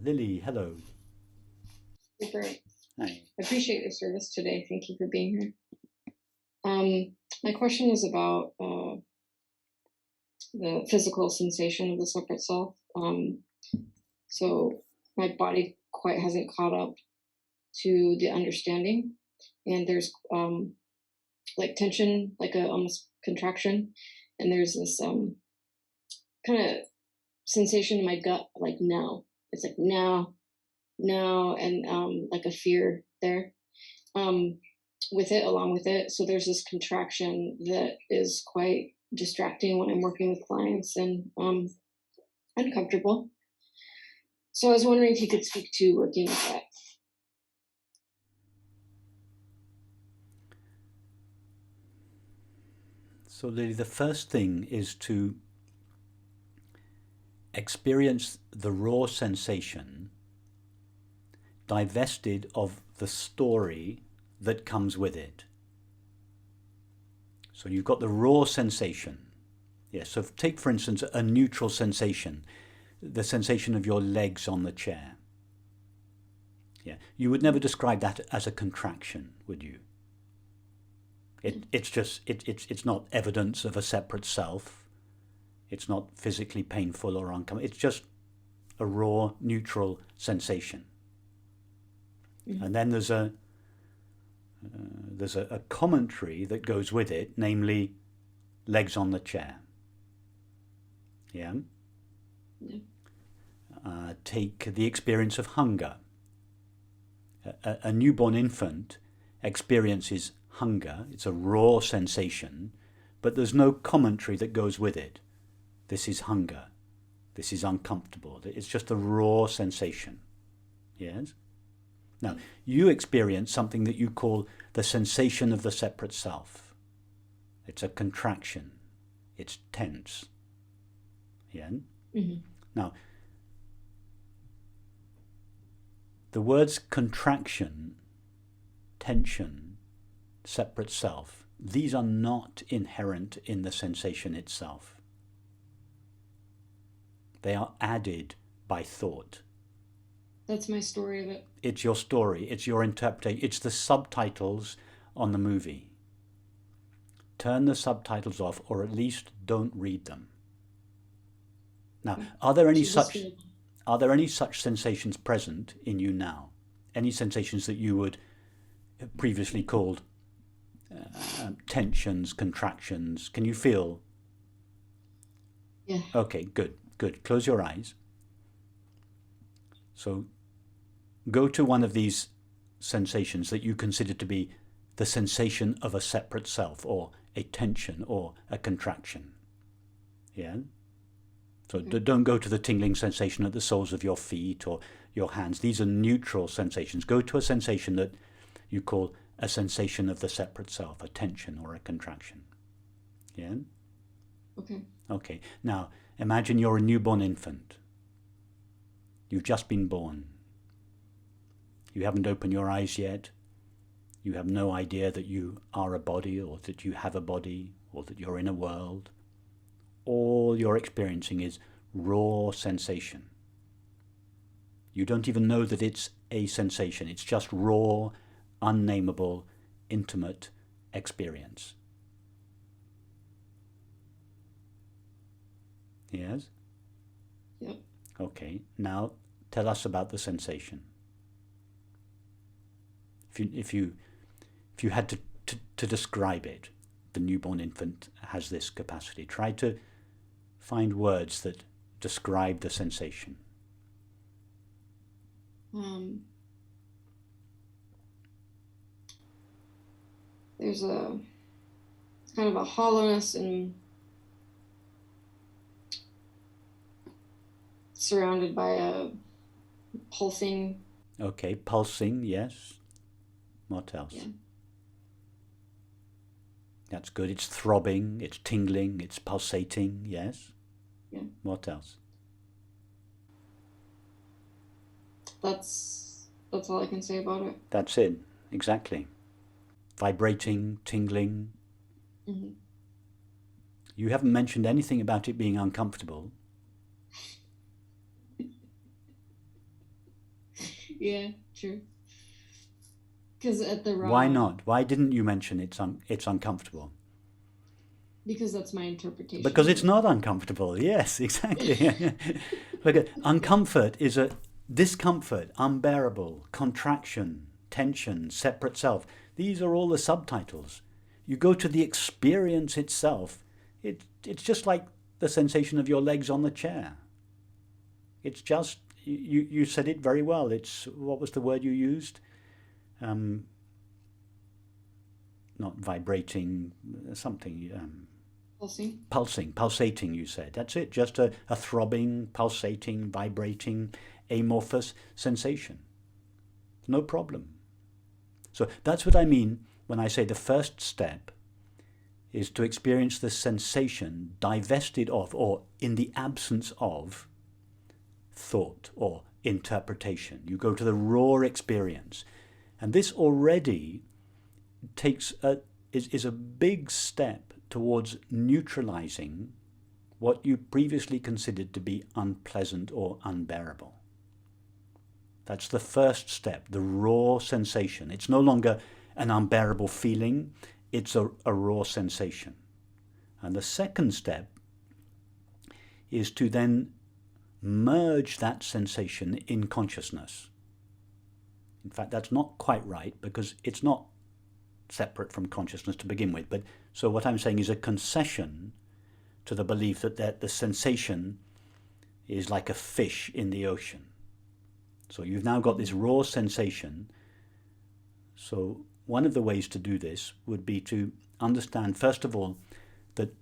Lily, hello. Rupert, Hi. I appreciate your service today. Thank you for being here. My question is about the physical sensation of the separate self. So my body quite hasn't caught up to the understanding, and there's like tension, like a almost contraction, and there's this kind of sensation in my gut, like now. It's like now, and like a fear there. With it, along with it. So there's this contraction that is quite distracting when I'm working with clients and uncomfortable. So I was wondering if you could speak to working with that. So, Lily, the first thing is to experience the raw sensation divested of the story that comes with it. So, you've got the raw sensation. Yes, so take, for instance, a neutral sensation, the sensation of your legs on the chair. Yeah, you would never describe that as a contraction, would you? It's not evidence of a separate self. It's not physically painful or uncomfortable. It's just a raw, neutral sensation. Mm-hmm. And then there's a commentary that goes with it, namely legs on the chair. Yeah. Yeah. Take the experience of hunger. A newborn infant experiences hunger. It's a raw sensation, but there's no commentary that goes with it. This is hunger. This is uncomfortable. It's just a raw sensation. Yes? Now, you experience something that you call the sensation of the separate self. It's a contraction. It's tense. Yeah? Mm-hmm. Now, the words contraction, tension, separate self, these are not inherent in the sensation itself. They are added by thought. That's my story of it. It's your story, it's your interpretation, it's the subtitles on the movie. Turn the subtitles off, or at least don't read them. Now, are there any such sensations present in you now? Any sensations that you would have previously called tensions, contractions? Can you feel? Yeah. Okay, good. Close your eyes. So go to one of these sensations that you consider to be the sensation of a separate self, or a tension, or a contraction. Yeah? So don't go to the tingling sensation at the soles of your feet or your hands. These are neutral sensations. Go to a sensation that you call a sensation of the separate self, a tension or a contraction. Yeah? Okay. Okay. Now, imagine you're a newborn infant. You've just been born. You haven't opened your eyes yet. You have no idea that you are a body, or that you have a body, or that you're in a world. All you're experiencing is raw sensation. You don't even know that it's a sensation. It's just raw, unnameable, intimate experience. Yes? Yep. Okay, now tell us about the sensation. If you had to describe it, the newborn infant has this capacity. Try to find words that describe the sensation. There's kind of a hollowness and surrounded by a pulsing. Okay, pulsing, yes. What else? Yeah. That's good. It's throbbing, it's tingling, it's pulsating, yes. Yeah. What else? That's all I can say about it. That's it, exactly. Vibrating, tingling. Mm-hmm. You haven't mentioned anything about it being uncomfortable. Yeah, true. Because at the Why raw, not? Why didn't you mention it's uncomfortable? because that's my interpretation Because of it's it. not uncomfortable. Yes, exactly. Look at uncomfort is a discomfort, unbearable, contraction, tension, separate self. These are all the subtitles. You go to the experience itself. It's just like the sensation of your legs on the chair. It's just you said it very well. It's what was the word you used? Um, Not vibrating, something. Pulsing. Pulsating, you said. That's it, just a throbbing, pulsating, vibrating, amorphous sensation. No problem. So that's what I mean when I say the first step is to experience the sensation divested of, or in the absence of, thought or interpretation. You go to the raw experience. And this already is a big step towards neutralizing what you previously considered to be unpleasant or unbearable. That's the first step, the raw sensation. It's no longer an unbearable feeling, it's a raw sensation. And the second step is to then merge that sensation in consciousness. In fact, that's not quite right, because it's not separate from consciousness to begin with. But so what I'm saying is a concession to the belief that the sensation is like a fish in the ocean. So you've now got this raw sensation. So one of the ways to do this would be to understand, first of all, that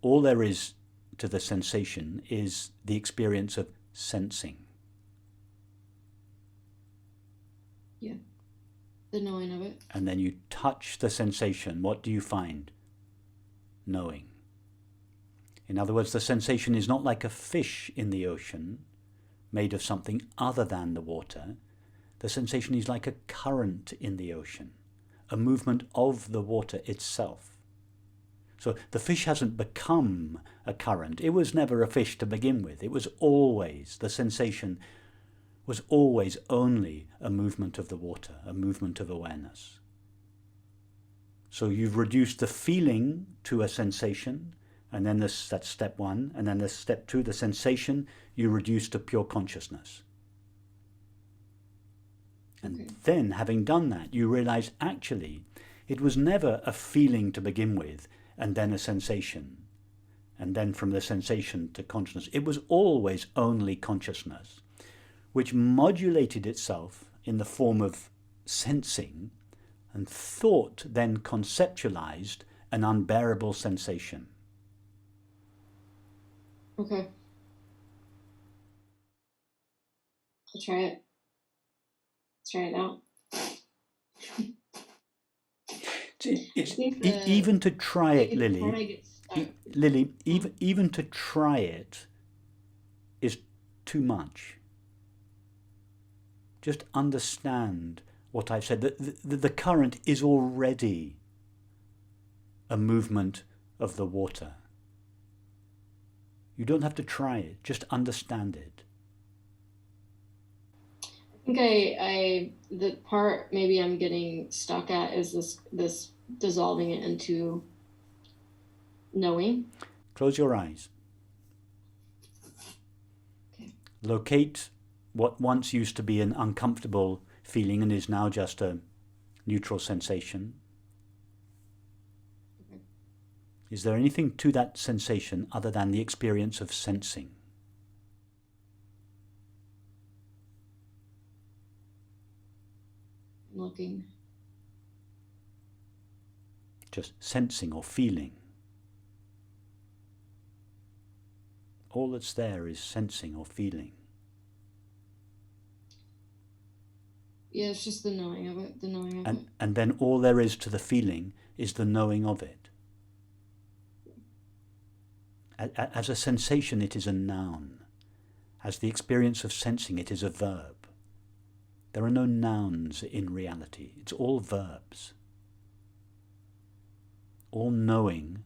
all there is to the sensation is the experience of sensing. Yeah. The knowing of it. And then you touch the sensation. What do you find? Knowing. In other words, the sensation is not like a fish in the ocean made of something other than the water. The sensation is like a current in the ocean, a movement of the water itself. So the fish hasn't become a current. It was never a fish to begin with. It was always, the sensation was always only a movement of the water, a movement of awareness. So you've reduced the feeling to a sensation, and then that's step one, and then there's step two, the sensation you reduce to pure consciousness. And then, having done that, you realize actually it was never a feeling to begin with, and then a sensation, and then from the sensation to consciousness. It was always only consciousness, which modulated itself in the form of sensing, and thought then conceptualized an unbearable sensation. Okay. I'll try it. Let's try it out. Even to try it, Lily. Lily, even to try it is too much. Just understand what I've said. The current is already a movement of the water. You don't have to try it, just understand it. I think the part maybe I'm getting stuck at is this dissolving it into knowing. Close your eyes. Okay. Locate what once used to be an uncomfortable feeling and is now just a neutral sensation. Okay. Is there anything to that sensation other than the experience of sensing? I'm looking. Just sensing or feeling. All that's there is sensing or feeling. Yeah, it's just the knowing of it, And then all there is to the feeling is the knowing of it. As a sensation, it is a noun. As the experience of sensing, it is a verb. There are no nouns in reality. It's all verbs. All knowing,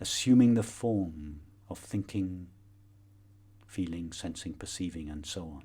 assuming the form of thinking, feeling, sensing, perceiving, and so on.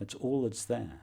That's all that's there.